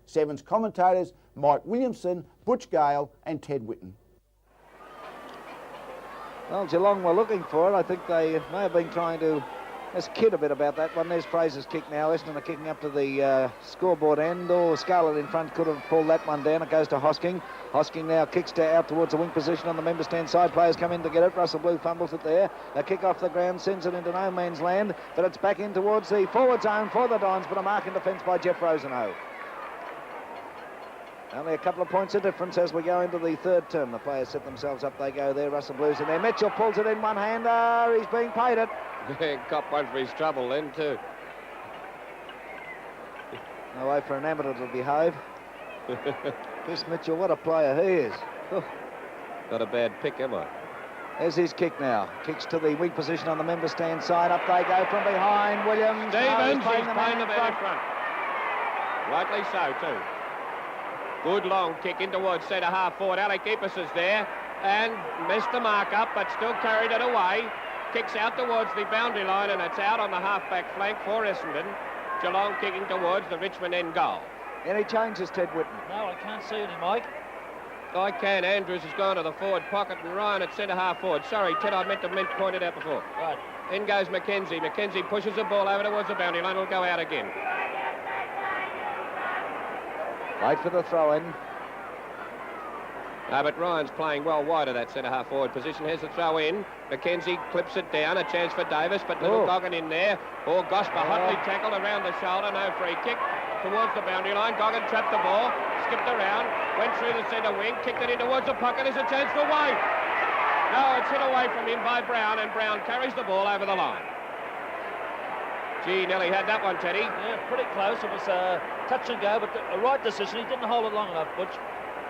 Sevens commentators Mike Williamson, Butch Gale and Ted Whitten. Well, Geelong were looking for it. I think they may have been trying to kid a bit about that one. There's Fraser's kick now. Essendon are kicking up to the scoreboard end. Scarlett in front could have pulled that one down. It goes to Hosking. Hosking now kicks out towards the wing position on the member stand side. Players come in to get it. Russell Blue fumbles it there. A kick off the ground sends it into no man's land, but it's back in towards the forward zone for the Dons, but a mark in defence by Jeff Rosenau. Only a couple of points of difference as we go into the third term. The players set themselves up. They go there. Russell Blue's in there. Mitchell pulls it in one-hander. He's being paid it. Cop one for his trouble then too. No way for an amateur to behave. Chris Mitchell, what a player he is. Oh. Got a bad pick, am I? There's his kick now. Kicks to the weak position on the member stand side. Up they go from behind. Williams. Stevens, he's playing the man in front. Rightly so too. Good long kick in towards centre half forward. Alec Epis is there and missed the mark up, but still carried it away. Kicks out towards the boundary line, and it's out on the half-back flank for Essendon. Geelong kicking towards the Richmond end goal. Any changes, Ted Whitten? No, I can't see any, Mike. I can. Andrews has gone to the forward pocket, and Ryan at centre half forward. Sorry, Ted, I meant to point it out before. Right. In goes Mackenzie. Mackenzie pushes the ball over towards the boundary line. It'll go out again. Wait for the throw-in. No, but Ryan's playing well wide of that centre-half forward position. Here's the throw-in. Mackenzie clips it down. A chance for Davis, but little Goggin in there. Gosper hotly tackled around the shoulder. No free kick towards the boundary line. Goggin trapped the ball, skipped around, went through the centre wing, kicked it in towards the pocket. There's a chance for White. No, it's hit away from him by Brown, and Brown carries the ball over the line. Gee, Nelly had that one, Teddy. Yeah, pretty close. It was a touch and go, but a right decision. He didn't hold it long enough, Butch.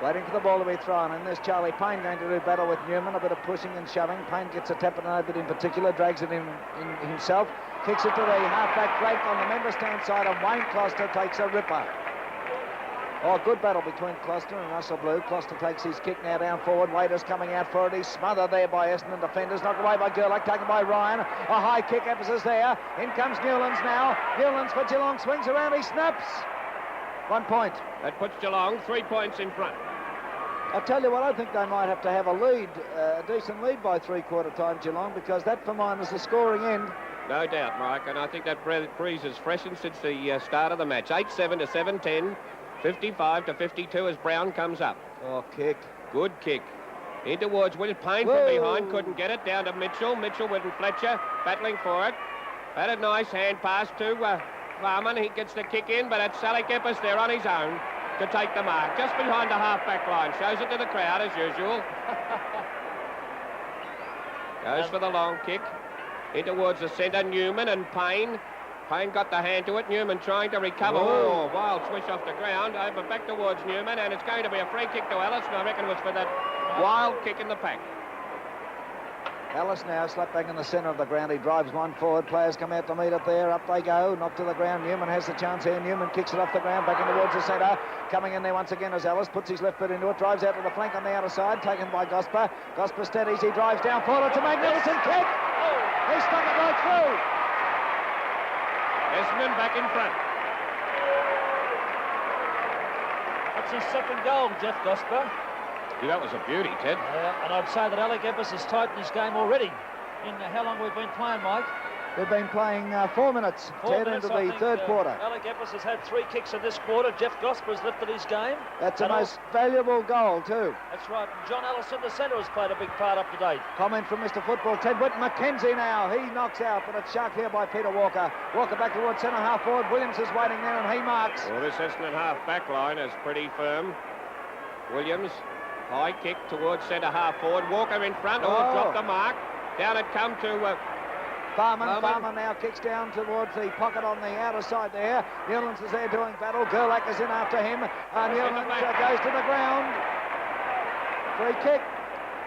Waiting for the ball to be thrown, and there's Charlie Payne going to do battle with Newman. A bit of pushing and shoving. Payne gets a tap and a bit in particular, drags it in himself, kicks it to the half-back flank on the member stand side, and Wayne Closter takes a ripper. Oh, good battle between Closter and Russell Blue. Closter takes his kick now down forward. Waiters coming out for it. He's smothered there by Essendon defenders. Knocked away by Gerlach, taken by Ryan. A high kick, emphasis there. In comes Newlands now. Newlands for Geelong, swings around, he snaps. 1 point. That puts Geelong 3 points in front. I'll tell you what, I think they might have to have a lead, a decent lead by three-quarter time, Geelong, because that for mine is the scoring end. No doubt, Mike, and I think that breeze has freshened since the start of the match. 8-7 to 7-10. 55 to 52 as Brown comes up. Oh, kick. Good kick. In towards Will Payne from behind. Couldn't get it. Down to Mitchell. Mitchell with Fletcher battling for it. Had a nice hand pass to Farman. He gets the kick in, but it's Alec Epis there on his own to take the mark. Just behind the half-back line. Shows it to the crowd as usual. Goes for the long kick. In towards the centre. Newman and Payne. Payne got the hand to it. Newman trying to recover. Oh, wild swish off the ground. Over back towards Newman, and it's going to be a free kick to Ellis, and I reckon it was for that wild kick in the pack. Ellis now slapped back in the centre of the ground. He drives one forward. Players come out to meet it there. Up they go. Knocked to the ground. Newman has the chance here. Newman kicks it off the ground. Back in towards the centre. Coming in there once again as Ellis puts his left foot into it. Drives out to the flank on the outer side. Taken by Gosper. Gosper steadies. He drives down forward. It's a magnificent kick. He stuck it right through. Essendon back in front. That's his second goal, Jeff Gosper. Gee, that was a beauty, Ted. And I'd say that Alec Epis has tightened his game already. In how long we've been playing, Mike? We've been playing 4 minutes, Ted, into the third quarter. Alec Epis has had 3 kicks in this quarter. Jeff Gosper's lifted his game. That's the most valuable goal, too. That's right. And John Ellis in the centre has played a big part up to date. Comment from Mr. Football. Ted Whitten. Mackenzie now. He knocks out, but it's shark here by Peter Walker. Walker back towards centre half forward. Williams is waiting there, and he marks. Well, this Essendon half-back line is pretty firm. Williams, high kick towards centre half forward. Walker in front. Dropped the mark. Down it come to... Farman now kicks down towards the pocket on the outer side there. Newlands is there doing battle. Gerlach is in after him. Newlands goes to the ground. Free kick.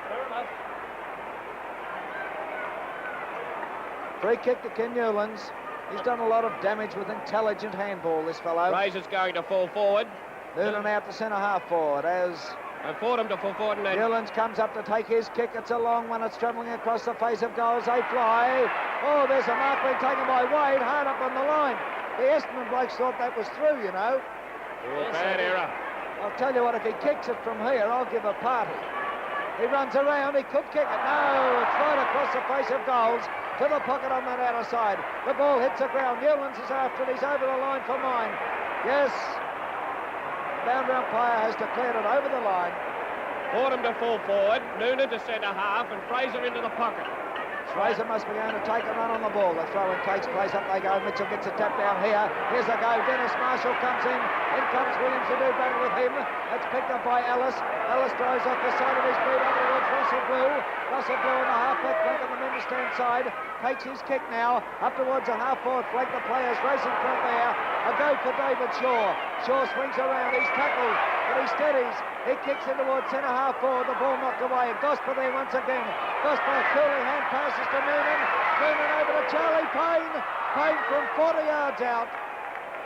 Fair enough. Free kick to Ken Newlands. He's done a lot of damage with intelligent handball, this fellow. Razor's going to fall forward. Noonan out to centre half forward as... Fordham to full forward. Newlands comes up to take his kick. It's a long one. It's travelling across the face of goals. They fly. Oh, there's a mark being taken by Wade hard up on the line. The Essendon blokes thought that was through, you know. Yes, Bad error. I'll tell you what, if he kicks it from here, I'll give a party. He runs around, he could kick it. No, it's right across the face of goals to the pocket on that outer side. The ball hits the ground. Newlands is after it. He's over the line for mine. Yes. The boundary umpire has declared it over the line. Fordham to full forward, Noonan to centre half, and Fraser into the pocket. Fraser must be going to take a run on the ball. The throw-in takes place. Up they go. Mitchell gets a tap down here. Here's a go. Dennis Marshall comes in. In comes Williams to do battle with him. It's picked up by Ellis. Ellis throws off the side of his feet over towards Russell Blue. Russell Blue on the half-back flank on the member stand side. Takes his kick now up towards the half-forward flank. The players racing front there. A go for David Shaw. Shaw swings around. He's tackled, but he steadies. He kicks in towards centre half forward. The ball knocked away. Gosper there once again. Gosper coolly hand passes to Noonan. Noonan over to Charlie Payne. Payne from 40 yards out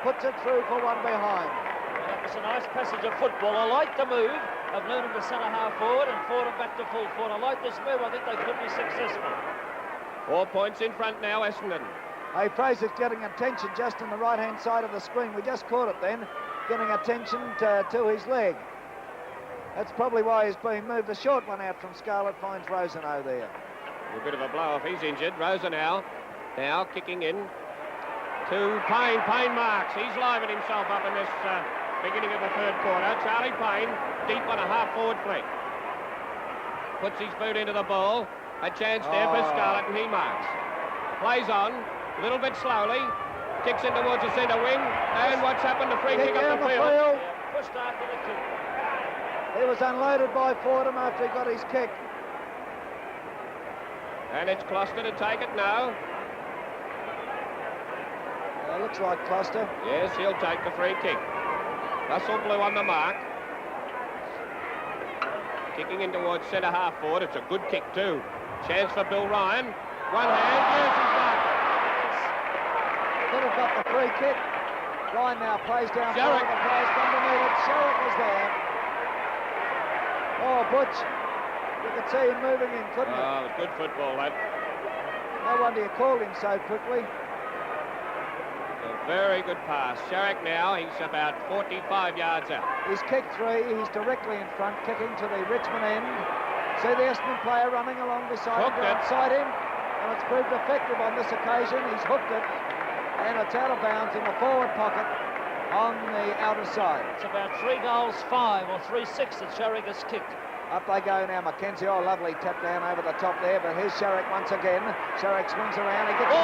puts it through for one behind. Well, that was a nice passage of football. I like the move of Noonan to centre half forward and Fordham back to full forward. I like this move. I think they could be successful. 4 points in front now, Essendon. Hey, Fraser's getting attention just on the right-hand side of the screen. We just caught it then, getting attention to his leg. That's probably why he's being moved. A short one out from Scarlett finds Rosenau there. A bit of a blow-off. He's injured. Rosenau now kicking in to Payne. Payne marks. He's livened himself up in this beginning of the third quarter. Charlie Payne deep on a half-forward flank. Puts his boot into the ball. A chance there for Scarlett, and he marks. Plays on, a little bit slowly. Kicks in towards the centre wing. And what's happened? The free kick up the field. Yeah, pushed after the kick. He was unloaded by Fordham after he got his kick. And it's Cluster to take it now. Looks like Cluster. Yes, he'll take the free kick. Russell Blue on the mark. Kicking in towards centre half forward. It's a good kick too. Chance for Bill Ryan. One hand. Yes, he's back. Could have got the free kick. Ryan now plays down. Sherrick. The players come to meet it. Sherrick is there. Oh, Butch. You could see him moving in, couldn't you? Oh, good football, that. No wonder you called him so quickly. A very good pass. Sherrick now, he's about 45 yards out. He's kicked three. He's directly in front, kicking to the Richmond end. See the Essendon player running along beside Hooked him, it. beside him. And it's proved effective on this occasion. He's hooked it. And it's out of bounds in the forward pocket on the outer side. It's about 3 goals 5 or 3-6 that Sherrick has kicked. Up they go now, Mackenzie. Oh, lovely tap down over the top there, but here's Sherrick once again. Sherrick swings around. He gets to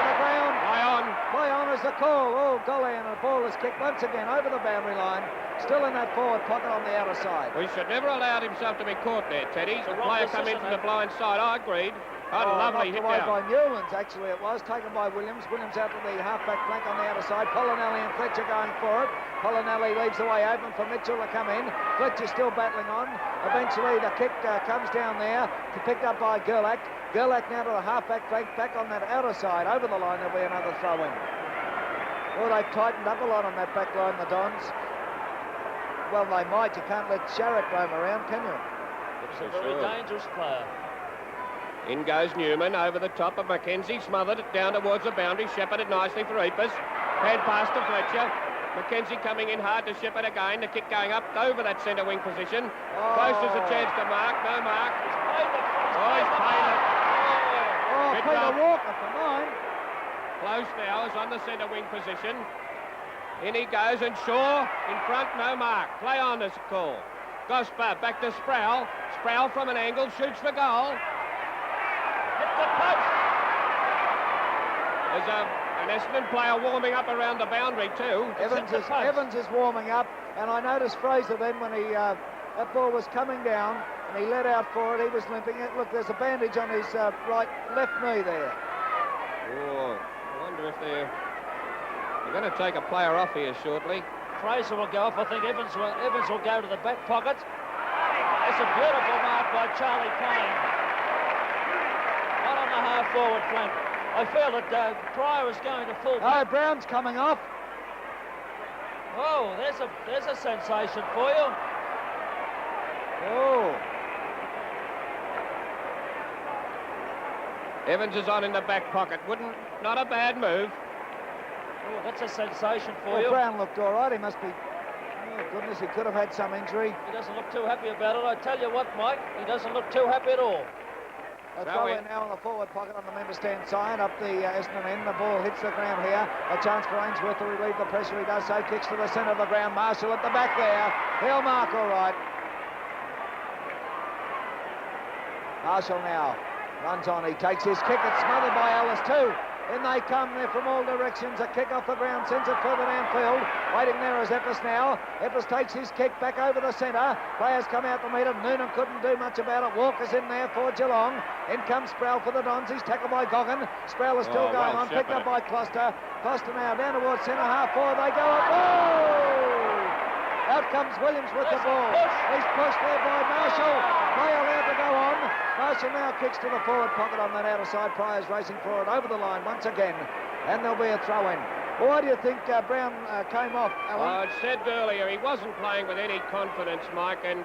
the ground. Play on is the call. Oh, golly, and the ball is kicked once again over the boundary line. Still in that forward pocket on the outer side. We should never allow himself to be caught there, Teddy. The player come in from the blind side. I agreed. Oh, lovely hit away down. by Newlands, actually it was. Taken by Williams. Williams out to the half-back flank on the outer side. Polinelli and Fletcher going for it. Polinelli leaves the way open for Mitchell to come in. Fletcher still battling on. Eventually the kick comes down there, picked up by Gerlach. Gerlach now to the half-back flank, back on that outer side. Over the line, there'll be another throw-in. Well, they've tightened up a lot on that back line, the Dons. Well, they might. You can't let Sherrick roam around, can you? It's a very dangerous player. In goes Newman over the top of Mackenzie, smothered it down towards the boundary, shepherded nicely for Eepers. Hand pass to Fletcher. Mackenzie coming in hard to shepherd again. The kick going up over that centre wing position. Close as a chance to mark. No mark. He's paid it. He's paid it. Oh, Bit Peter rough. Walker for mine. Close now is on the centre wing position. In he goes, and Shaw in front, no mark. Play on is call. Gosper back to Sproul. Sproul from an angle, shoots for goal. Hit the post. There's an Essendon player warming up around the boundary too. Evans is warming up, and I noticed Fraser then when that ball was coming down and he let out for it, he was limping it. Look, there's a bandage on his left knee there. Oh, I wonder if they're going to take a player off here shortly. Fraser will go off. I think Evans will go to the back pocket. It's a beautiful mark by Charlie Payne. One on the half-forward flank. I feel that Pryor is going to full back. Oh, Brown's coming off. Oh, there's a sensation for you. Oh. Evans is on in the back pocket. Not a bad move. Oh, that's a sensation for Well, you. Brown looked all right. He must be... Oh, goodness, he could have had some injury. He doesn't look too happy about it. I tell you what, Mike, he doesn't look too happy at all. A throw in now in the forward pocket on the member stand side, up the Essendon end. The ball hits the ground here. A chance for Ainsworth to relieve the pressure. He does so. Kicks to the centre of the ground. Marshall at the back there. He'll mark all right. Marshall now runs on. He takes his kick. It's smothered by Ellis too. In they come there from all directions. A kick off the ground sends it further downfield. Waiting there is Eppes now. Eppes takes his kick back over the centre. Players come out to meet him. Noonan couldn't do much about it. Walker's in there for Geelong. In comes Sproul for the Dons. He's tackled by Goggin. Sproul is still going on. Picked up by Cluster. Cluster now down towards centre half forward. They go up. Oh! Out comes Williams with the ball. He's pushed there by Marshall. Play allowed to go on. Marshall now kicks to the forward pocket on that outer side. Pryor's racing for it over the line once again. And there'll be a throw in. Well, why do you think Brown came off, Alan? I said earlier he wasn't playing with any confidence, Mike, and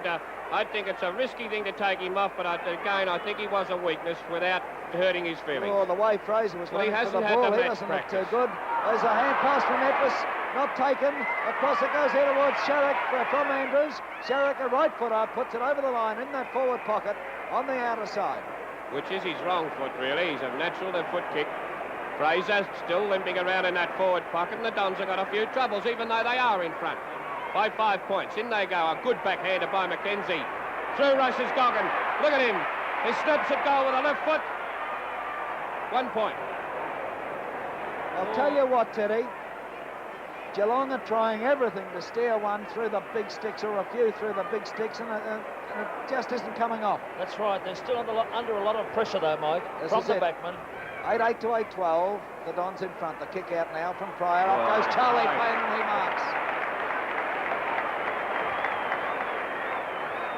I think it's a risky thing to take him off, but again, I think he was a weakness without hurting his feelings. Oh, the way Fraser was Well, he running for the hasn't had ball, the he match doesn't look practice. too good. There's a hand pass from Eppes, not taken. Across it goes here towards Sherrick from Andrews. Sherrick, a right footer, puts it over the line in that forward pocket on the outer side. Which is his wrong foot, really. He's a natural left foot kick. Fraser still limping around in that forward pocket, and the Dons have got a few troubles, even though they are in front. By 5 points. In they go. A good backhander by McKenzie. Through rushes Goggin. Look at him. He snaps at goal with a left foot. 1 point. I'll tell you what, Teddy. Geelong are trying everything to steer one through the big sticks, or a few through the big sticks, and it just isn't coming off. That's right. They're still under a lot of pressure, though, Mike, from the backman. 8-8 to 8-12. The Dons in front. The kick out now from Pryor. Up goes Charlie Payne, and he marks.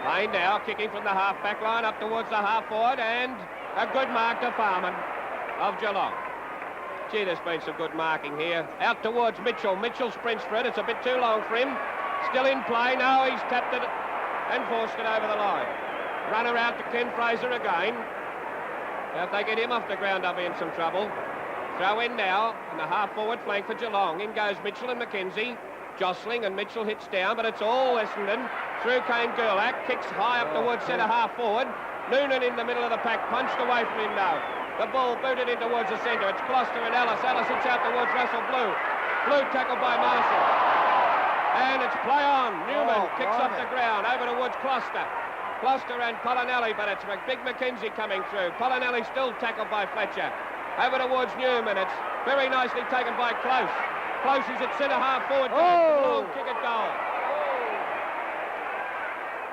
Payne now kicking from the half-back line up towards the half-forward, and a good mark to Farman of Geelong. Gee, there's been some good marking here. Out towards Mitchell. Mitchell sprints for it. It's a bit too long for him. Still in play. Now he's tapped it and forced it over the line. Runner out to Ken Fraser again. Now, if they get him off the ground, they'll be in some trouble. Throw in now on the half-forward flank for Geelong. In goes Mitchell and McKenzie. Jostling, and Mitchell hits down, but it's all Essendon. Through came Gerlach. Kicks high up towards centre half-forward. Noonan in the middle of the pack. Punched away from him now. The ball booted in towards the centre. It's Cluster and Ellis. Ellis hits out towards Russell Blue. Blue tackled by Marshall. And it's play on. Newman kicks off the ground over towards Cluster. Cluster and Polinelli, but it's Big McKenzie coming through. Polinelli still tackled by Fletcher. Over towards Newman. It's very nicely taken by Close. Close is at centre half forward. Long kick at goal.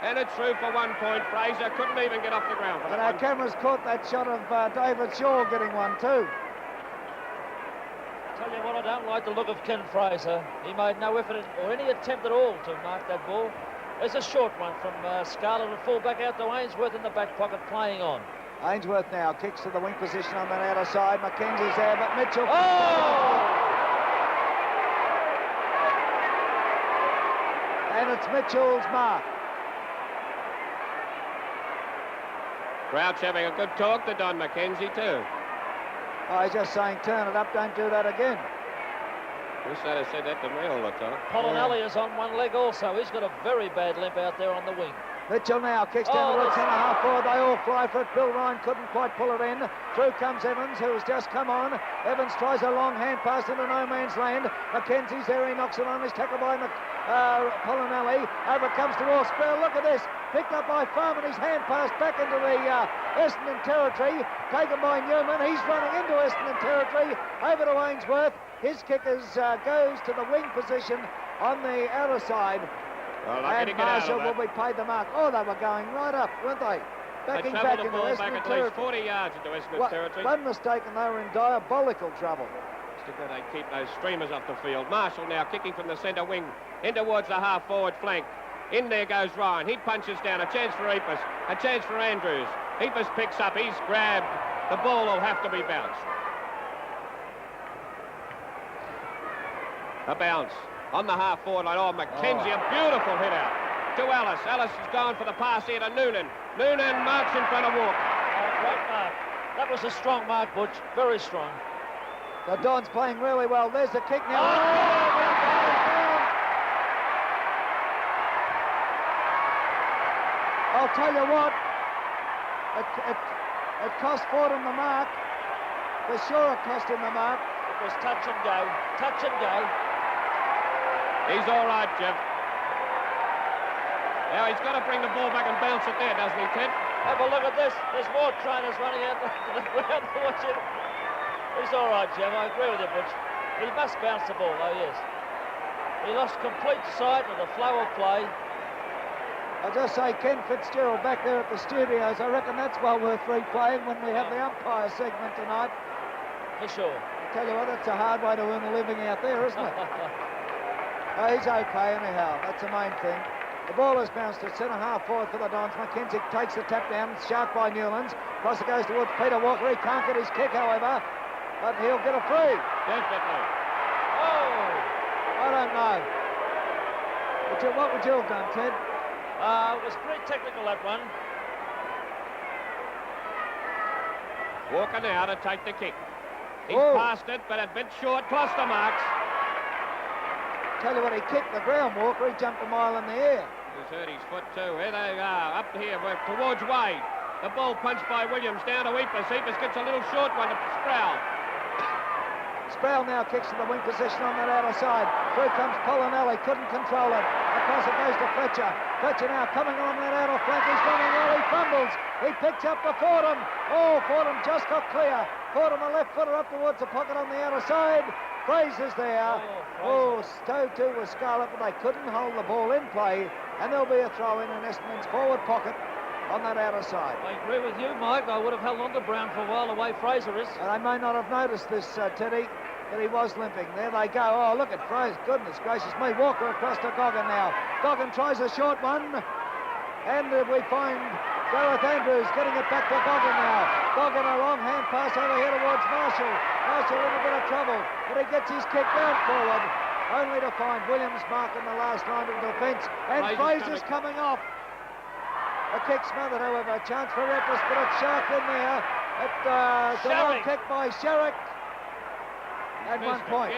And it's through for 1 point. Fraser couldn't even get off the ground for that. And our cameras caught that shot of David Shaw getting one too. Tell you what, I don't like the look of Ken Fraser. He made no effort or any attempt at all to mark that ball. There's a short one from Scarlett and fall back out to Ainsworth in the back pocket playing on. Ainsworth now kicks to the wing position on that outer side. McKenzie's there, but Mitchell... And it's Mitchell's mark. Crouch having a good talk to Don McKenzie too. Oh, he's just saying, turn it up, don't do that again. Wish they'd have said that to me all the time. Polinelli is on one leg also. He's got a very bad limp out there on the wing. Mitchell now kicks down towards centre half forward. They all fly for it. Bill Ryan couldn't quite pull it in. Through comes Evans, who has just come on. Evans tries a long hand pass into no man's land. McKenzie's there. He knocks it on. He's tackled by Polinelli. Over comes to Ross Bell. Look at this. Picked up by Farman. His hand pass back into the Essendon territory. Taken by Newman. He's running into Essendon territory. Over to Ainsworth. His kickers goes to the wing position on the outer side. Well, and Marshall will be paid the mark. Oh, they were going right up, weren't they? Backing back into Essendon at least 40 yards into Essendon territory. One mistake and they were in diabolical trouble. Still they keep those streamers off the field. Marshall now kicking from the centre wing in towards the half-forward flank. In there goes Ryan. He punches down. A chance for Eppes. A chance for Andrews. Eppes picks up. He's grabbed. The ball will have to be bounced. A bounce on the half-forward line. Oh, McKenzie, a beautiful hit out to Ellis. Ellis has gone for the pass here to Noonan. Noonan marks in front of Walker. Oh, great mark. That was a strong mark, Butch. Very strong. The Dons playing really well. There's the kick now. I'll tell you what, it cost Fordham the mark. For sure it cost him the mark. It was touch and go. Touch and go. He's all right, Jeff. Now he's got to bring the ball back and bounce it there, doesn't he, Ted? Have a look at this. There's more trainers running out to the ground to watch it. He's all right, Jim. I agree with you, Butch. He must bounce the ball, though, yes. He lost complete sight of the flow of play. I'll just say, Ken Fitzgerald back there at the studios, I reckon that's well worth replaying when we have the umpire segment tonight. For sure. I tell you what, that's a hard way to earn a living out there, isn't it? He's okay anyhow, that's the main thing. The ball has bounced at centre-half forward for the Dons. McKenzie takes the tap down, it's sharp by Newlands. Cross it goes towards Peter Walker. He can't get his kick, however, but he'll get a free. Definitely. Oh, I don't know. What would you have done, Ted? It was pretty technical, that one. Walker now to take the kick. He's Oh. passed it, but a bit short. Cluster marks. Tell you what, he kicked the ground, Walker. He jumped a mile in the air. He's hurt his foot too. Here they are, up here, work towards Wade. The ball punched by Williams down to Eepus. Eepus gets a little short one to Sproul. Sproul now kicks to the wing position on that outer side. Through comes Polinelli, couldn't control it. Across it goes to Fletcher. Fletcher now coming on that outer flank. He's running well, he fumbles. He picks up the Fordham. Oh, Fordham just got clear. Fordham a left footer up towards the pocket on the outer side. Fraser's there. Oh, stove to was Scarlett, but they couldn't hold the ball in play. And there'll be a throw in Essendon's forward pocket on that outer side. I agree with you, Mike. I would have held on to Brown for a while, the way Fraser is. And they may not have noticed this, Teddy, that he was limping. There they go. Oh, look at Fraser. Goodness gracious me. Walker across to Goggin now. Goggin tries a short one. And we find Gareth Andrews getting it back to Goggin now. Goggin a long hand pass over here towards Marshall. Marshall in a bit of trouble, but he gets his kick down forward, only to find Williams marking the last line of defence. And Fraser's coming off. A kick smothered, however, a chance for Reppus, but it's Shark in there. The long kick by Sherrick at one point.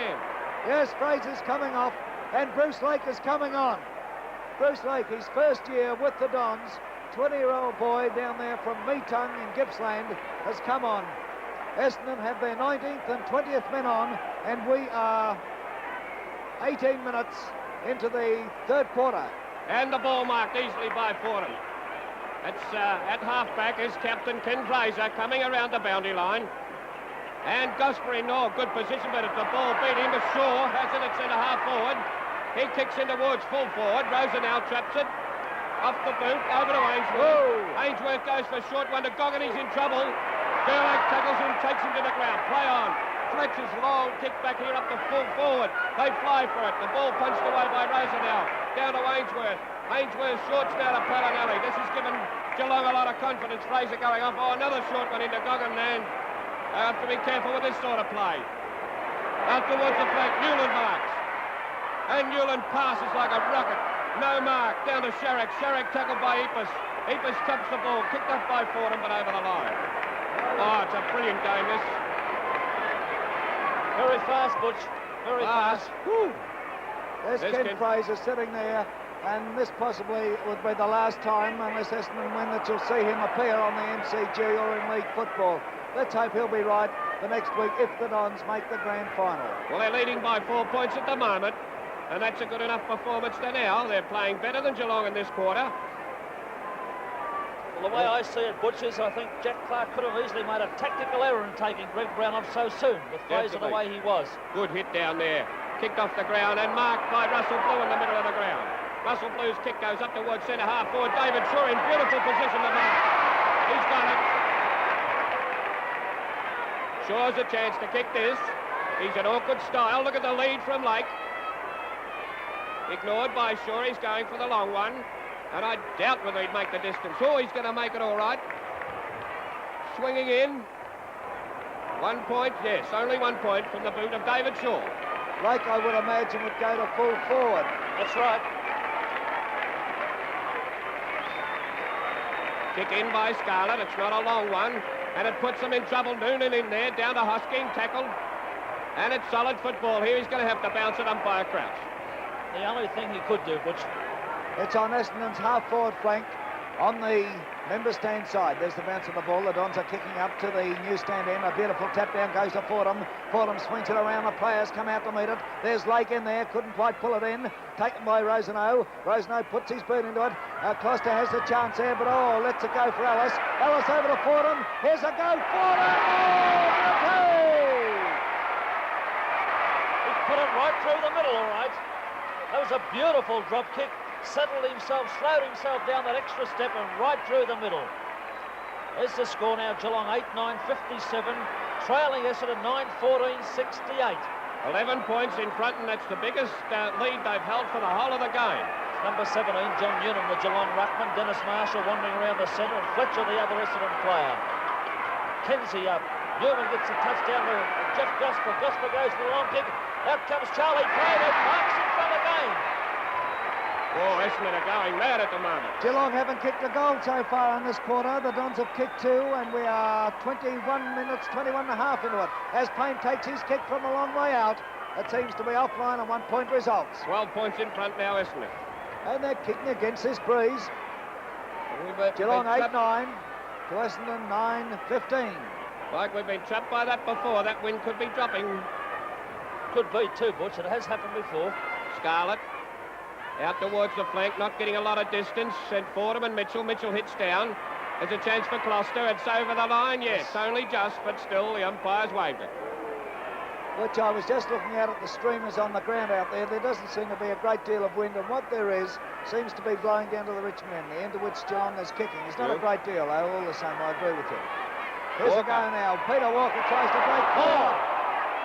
Yes, Fraser's coming off, and Bruce Lake is coming on. Bruce Lake, his first year with the Dons, 20-year-old boy down there from Meetung in Gippsland, has come on. Essendon have their 19th and 20th men on, and we are 18 minutes into the third quarter. And the ball marked easily by Fordham. It's at half-back is Captain Ken Fraser coming around the boundary line. And Gosbury, no, good position, but if the ball beat him, but Shaw has it at centre-half forward. He kicks in towards full forward. Rosa now traps it. Off the boot, over to Ainsworth. Whoa. Ainsworth goes for a short one to Goggin. He's in trouble. Gerlach tackles him, takes him to the ground. Play on. Fletcher's long kick back here up to full forward. They fly for it. The ball punched away by Rosa now. Down to Ainsworth. Ainsworth shorts now to Palinelli. This has given Geelong a lot of confidence. Fraser going off. Oh, another short one into Goggin, and they have to be careful with this sort of play. Out towards the flank, Newland marks. And Newland passes like a rocket. No mark. Down to Sherrick. Sherrick tackled by Eepus. Eepus chops the ball. Kicked off by Fordham, but over the line. Oh, it's a brilliant game, this. Very fast, Butch. Very fast. There's Ken Fraser sitting there, and this possibly would be the last time, unless Essendon win, that you'll see him appear on the MCG or in league football. Let's hope he'll be right the next week if the Dons make the grand final. Well, they're leading by 4 points at the moment, and that's a good enough performance to now. They're playing better than Geelong in this quarter. Well, the way I see it, Butch, is I think Jack Clark could have easily made a tactical error in taking Greg Brown off so soon, with Fraser the way he was. Good hit down there. Kicked off the ground and marked by Russell Blue in the middle of the ground. Russell Blue's kick goes up towards centre-half forward. David Shaw in beautiful position to mark. He's got it. Shaw's a chance to kick this. He's an awkward style. Look at the lead from Lake. Ignored by Shaw. He's going for the long one. And I doubt whether he'd make the distance. Oh, he's going to make it all right. Swinging in. 1 point, yes, only 1 point from the boot of David Shaw. Lake, I would imagine, would go to full forward. That's right. Kick in by Scarlett. It's not a long one. And it puts them in trouble. Noonan in there. Down to Hosking. Tackled. And it's solid football here. He's going to have to bounce it umpire Crouch. The only thing he could do, Butch. It's on Essendon's half-forward flank on the member stand side. There's the bounce of the ball. The Dons are kicking up to the new stand end. A beautiful tap down goes to Fordham. Fordham swings it around. The players come out to meet it. There's Lake in there. Couldn't quite pull it in. Taken by Rosenau. Rosenau puts his boot into it. Costa has the chance there, but lets it go for Ellis. Ellis over to Fordham. Here's a go. Fordham! He put it right through the middle, all right. That was a beautiful drop kick. Settled himself, slowed himself down that extra step and right through the middle. There's the score now. Geelong 8-9-57, trailing Essendon 9-14-68. 11 points in front, and that's the biggest lead they've held for the whole of the game. Number 17, John Newnham, the Geelong ruckman. Dennis Marshall wandering around the centre, and Fletcher, the other Essendon player. Kenzie up. Newman gets a touchdown to Jeff Gosper. Gosper goes for the long kick. Out comes Charlie Prater. Marks in front again. Oh, Essendon are going mad at the moment. Geelong haven't kicked a goal so far in this quarter. The Dons have kicked 2, and we are 21 and a half into it. As Payne takes his kick from a long way out, it seems to be offline and 1 point results. 12 points in front now, Essendon. And they're kicking against this breeze. Geelong 8-9 to Essendon 9-15. Like we've been trapped by that before. That wind could be dropping. Could be too, Butch. It has happened before. Scarlett out towards the flank, not getting a lot of distance. Sent Fordham and Mitchell. Mitchell hits down. There's a chance for Gloucester. It's over the line, yes. Only just, but still the umpires waved it. Which I was just looking at the streamers on the ground out there. There doesn't seem to be a great deal of wind, and what there is seems to be blowing down to the Richmond end, the end of which Geelong is kicking. It's not a great deal, though. All the same, I agree with you. Here's a go now. Peter Walker tries to break forward.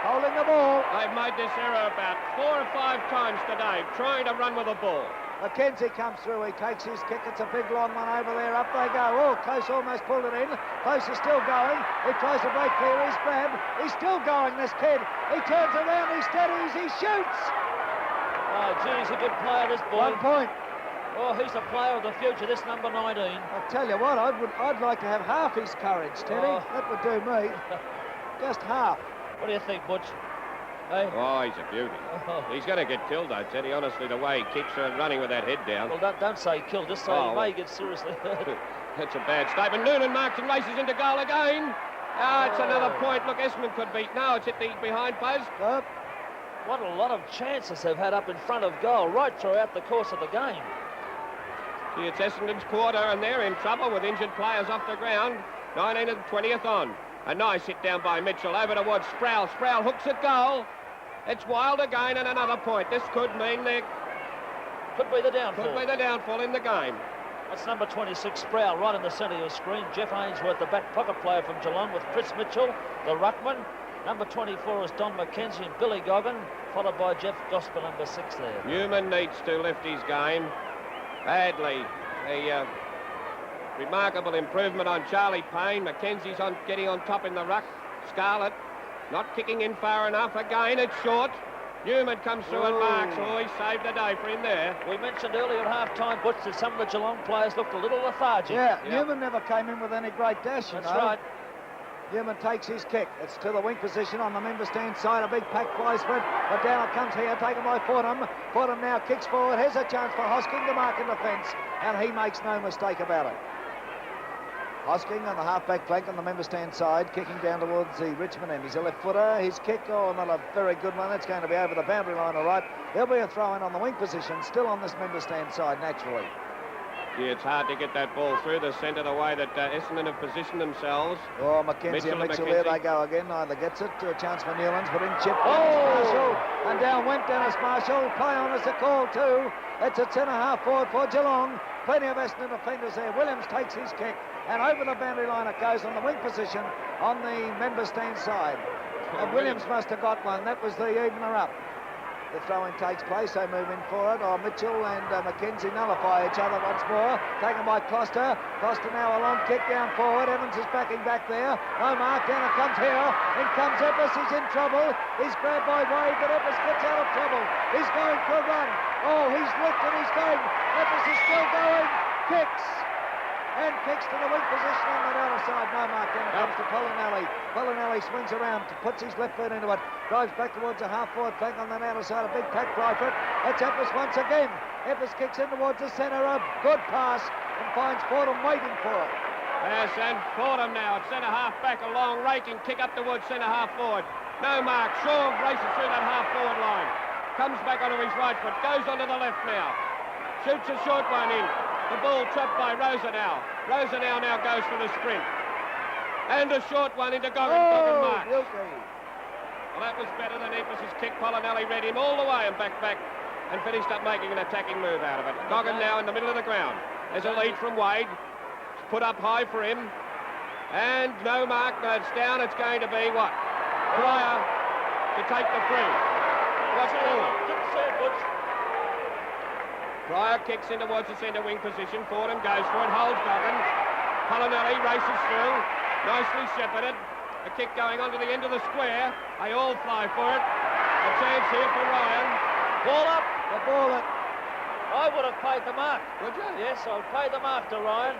Holding the ball. They've made this error about 4 or 5 times today, trying to run with the ball. McKenzie comes through. He takes his kick. It's a big long one over there. Up they go. Oh, Close almost pulled it in. Close is still going. He tries to break clear. He's grabbed. He's still going, this kid. He turns around. He steadies. He shoots. Oh, geez, a good player, this boy. 1 point. Oh, he's the player of the future, this number 19. I'll tell you what, I'd like to have half his courage, Teddy. Oh. That would do me. Just half. What do you think, Butch? Hey? Oh, he's a beauty. Oh. He's going to get killed, though, Teddy. Honestly, the way he kicks and running with that head down. Well, don't say killed. Just say he may get seriously hurt. That's a bad statement. Noonan marks and races into goal again. Ah, it's another point. Look, Essendon could beat. No, it's hit the behind post. What a lot of chances they've had up in front of goal right throughout the course of the game. See, it's Essendon's quarter, and they're in trouble with injured players off the ground. 19 and 20th on. A nice hit down by Mitchell over towards Sproul. Sproul hooks at goal. It's Wild again and another point. This could mean there could be the downfall. Could be the downfall in the game. That's number 26, Sproul, right in the centre of your screen. Jeff Ainsworth, the back pocket player from Geelong, with Chris Mitchell, the ruckman. Number 24 is Don McKenzie and Billy Goggin, followed by Jeff Gosper, number 6 there. Newman needs to lift his game badly. A remarkable improvement on Charlie Payne. McKenzie's getting on top in the ruck. Scarlett not kicking in far enough. Again, it's short. Newman comes through and marks. Oh, he saved the day for him there. We mentioned earlier at half-time, Butch, that some of the Geelong players looked a little lethargic. Yeah, Newman never came in with any great dash, you know. That's right. Newman takes his kick. It's to the wing position on the member stand side. A big pack fly spread, but down it comes here, taken by Fordham. Fordham now kicks forward. Here's a chance for Hosking to mark in defence, and he makes no mistake about it. Hosking on the half-back flank on the member stand side, kicking down towards the Richmond end. He's a left footer. His kick, not a very good one. It's going to be over the boundary line, all right. There'll be a throw-in on the wing position, still on this member stand side, naturally. Yeah, it's hard to get that ball through the centre the way that Essendon have positioned themselves. Oh, McKenzie and Mitchell, there they go again. Neither gets it. A chance for Newlands, but in chip. Marshall, and down went Dennis Marshall. Play on as a call too. It's a centre-half forward for Geelong. Plenty of Essendon defenders there. Williams takes his kick, and over the boundary line it goes on the wing position on the member stand side. And Williams must have got one. That was the evener up. The throw-in takes place. They move in for it. Mitchell and McKenzie nullify each other once more. Taken by Costa. Costa now a long kick down forward. Evans is backing back there. No mark. Down it comes here. In comes Eppes. He's in trouble. He's grabbed by Wade, but Eppes gets out of trouble. He's going for a run. Oh, he's looked and he's going. Eppes is still going. Kicks. and kicks to the weak position on that outer side. No mark. Then it comes to Polinelli. Polinelli swings around, puts his left foot into it, drives back towards the half-forward flank on that outer side. A big pack fly for it. It's Eppers once again. Eppers kicks in towards the centre. A good pass and finds Fordham waiting for it. Yes, and Fordham now at centre-half back, a long raking kick up towards centre-half forward. No mark. Shaw races through that half-forward line. Comes back onto his right foot. Goes onto the left now. Shoots a short one in. The ball trapped by Rosenau. Rosenau now goes for the sprint. And a short one into Goggin. Goggin marks. Well, that was better than Eppers' kick. Polinelli read him all the way and back and finished up making an attacking move out of it. Goggin now in the middle of the ground. There's a lead from Wade. It's put up high for him. And no mark. No, it's down. It's going to be what? Pryor to take the free. What's the ball? Didn't see it, Butch. Pryor kicks in towards the centre wing position. Fordham goes for it, holds Goggin. Polinelli races through, nicely shepherded. A kick going onto the end of the square. They all fly for it. A chance here for Ryan. Ball up. The ball it. I would have paid the mark. Would you? Yes, I would pay the mark to Ryan.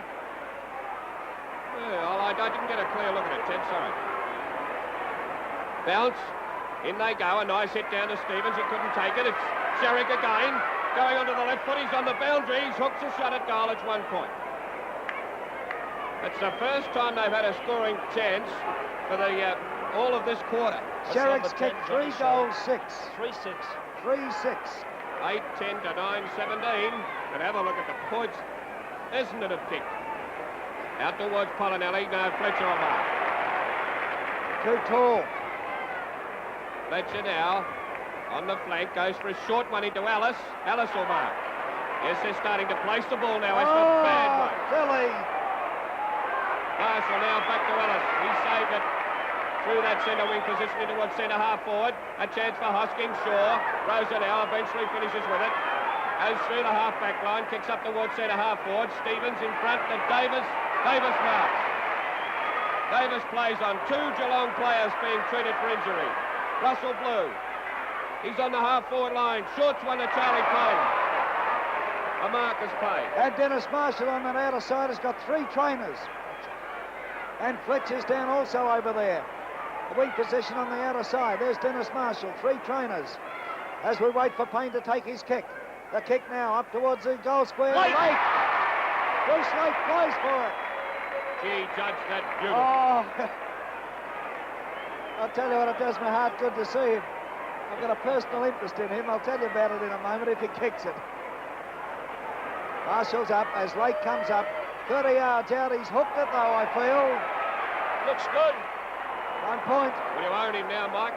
Well, I didn't get a clear look at it, Ted, sorry. Bounce. In they go. A nice hit down to Stevens. He couldn't take it. It's Sherrick again. Going onto the left foot. He's on the boundary. He's hooked a shot at goal. It's 1 point. It's the first time they've had a scoring chance for the all of this quarter. Sherrick's kicked 3 goals, 6. 3-6. 3-6. 8-10 to 9-17. And have a look at the points Essendon have kicked. Out towards Polinelli. No, Fletcher on mark. Too tall. Fletcher now on the flank, goes for a short one into Alice. Alice will mark. Yes, they're starting to place the ball now. Essendon bad one. Philly. Marshall now back to Ellis. He saved it through that centre wing position into towards centre half forward. A chance for Hoskins. Shaw. Rosenau eventually finishes with it. Goes through the half back line. Kicks up towards centre half forward. Stevens in front to Davis. Davis marks. Davis plays on 2 Geelong players being treated for injury. Russell Blue. He's on the half forward line. Shorts one to Charlie Payne. A mark is paid. And Dennis Marshall on that outer side has got 3 trainers. And Fletcher's down also over there. The wing position on the outer side. There's Dennis Marshall, 3 trainers. As we wait for Payne to take his kick. The kick now up towards the goal square. Lake! Bruce Lake plays for it. Gee, Judge, that beautiful. Oh, I'll tell you what, it does my heart good to see him. I've got a personal interest in him. I'll tell you about it in a moment if he kicks it. Marshall's up as Lake comes up. 30 yards out. He's hooked it, though, I feel. Looks good. 1 point. Will you own him now, Mike?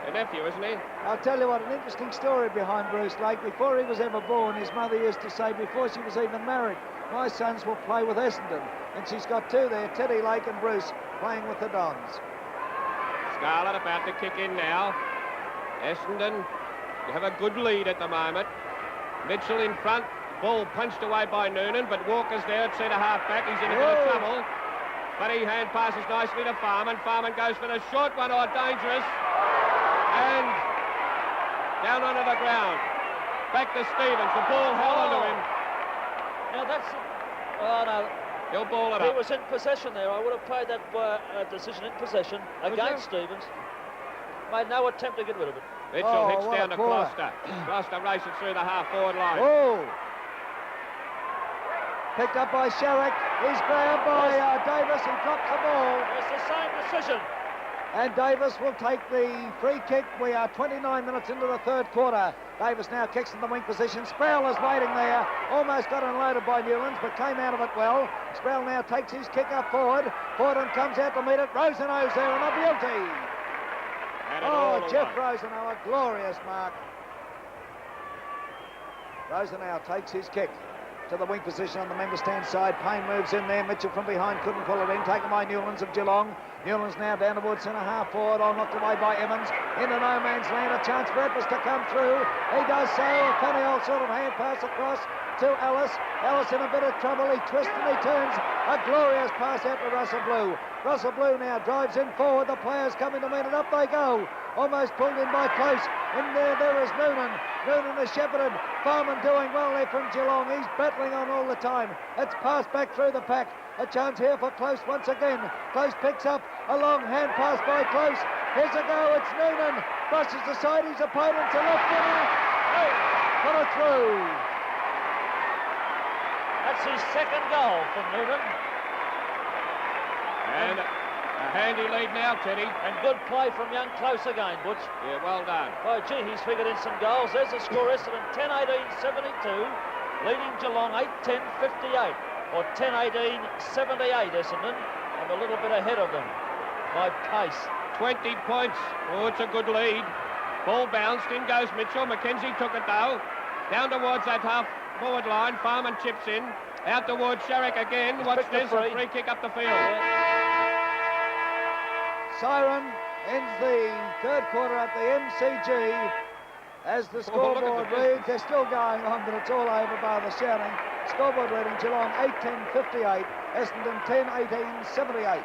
A nephew, isn't he? I'll tell you what, an interesting story behind Bruce Lake. Before he was ever born, his mother used to say, before she was even married, my sons will play with Essendon. And she's got 2 there, Teddy Lake and Bruce, playing with the Dons. Scarlett about to kick in now. Essendon have a good lead at the moment. Mitchell in front. Ball punched away by Noonan, but Walker's there at centre half back. He's in a bit of trouble. But he hand passes nicely to Farman. Farman goes for the short one. Oh, dangerous. And down onto the ground. Back to Stevens. The ball held onto him. Now that's... Oh, no. He'll ball it He up. was in possession there. I would have paid that decision in possession against Stevens. Made no attempt to get rid of it. Mitchell hits what down a to corner. Gloucester. Gloucester races through the half-forward line. Oh! Picked up by Sherrick. He's grabbed by Davis. He drops the ball. It's the same decision. And Davis will take the free kick. We are 29 minutes into the 3rd quarter. Davis now kicks in the wing position. Sproul is waiting there. Almost got unloaded by Newlands, but came out of it well. Sproul now takes his kick up forward. Fordham comes out to meet it. Rosenau's there and a beauty. Oh, Jeff Rosenau, a glorious mark. Rosenau takes his kick to the wing position on the member stand side. Payne moves in there. Mitchell from behind couldn't pull it in. Taken by Newlands of Geelong. Newlands now down towards centre half forward. All knocked away by Evans. Into no man's land. A chance for Eppers to come through. He does so. A funny old sort of hand pass across to Ellis. Ellis in a bit of trouble. He twists and he turns. A glorious pass out to Russell Blue. Russell Blue now drives in forward. The players coming to meet it. Up they go. almost pulled in by Close. In there is Noonan. Noonan is shepherded. Farman doing well there from Geelong. He's battling on all the time. It's passed back through the pack. A chance here for Close once again. Close picks up a long hand pass by Close. Here's a go. It's Noonan. Brushes aside his opponent to left footer. Oh, put it through. That's his second goal for Noonan. And a handy lead now, Teddy. And good play from young Close again, Butch. Yeah, well done. Oh, gee, he's figured in some goals. There's the score, Essendon 10-18-72, leading Geelong 8-10-58, or 10-18-78, Essendon. I'm a little bit ahead of them by pace. 20 points. Oh, it's a good lead. Ball bounced. In goes Mitchell. Mackenzie took it, though. Down towards that half-forward line. Farman chips in. Out towards Sherrick again. Watch this. A free kick up the field. Siren ends the third quarter at the MCG. As the scoreboard reads, they're still going on, but it's all over by the shouting. Scoreboard reading Geelong 8-10-58, Essendon 10-18-78.